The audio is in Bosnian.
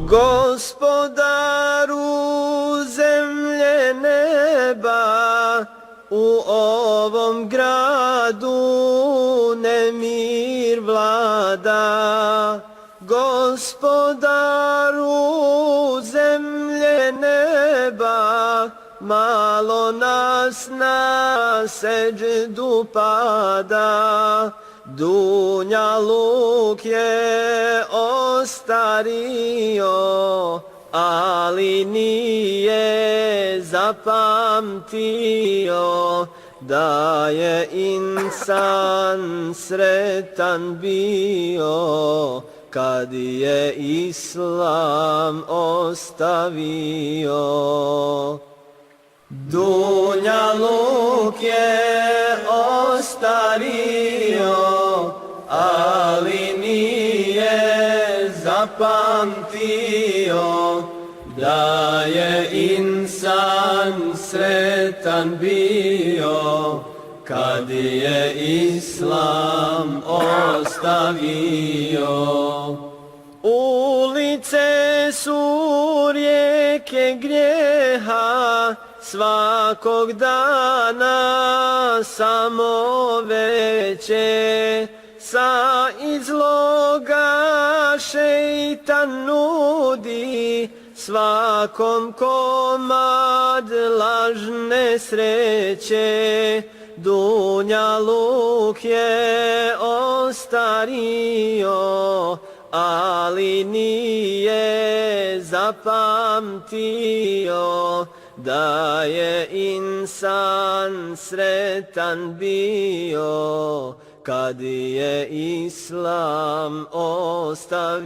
Gospodaru zemlje neba, u ovom gradu nemir vlada. Gospodaru zemlje neba, malo nas na seđdu pada. Dunjaluk je ostario, ali nije zapamtio da je insan sretan bio kad je Islam ostavio. Dunjaluk je ostario, ali nije zapamtio da je insan sretan bio kad je Islam ostavio. Ulice su rijeke grijeha, svakog dana samo veće. Sa izloga šeitan nudi svakom komad lažne sreće. Dunjaluk je ostario, ali nije zapamtio da je insan sretan bio kad je Islam ostavio.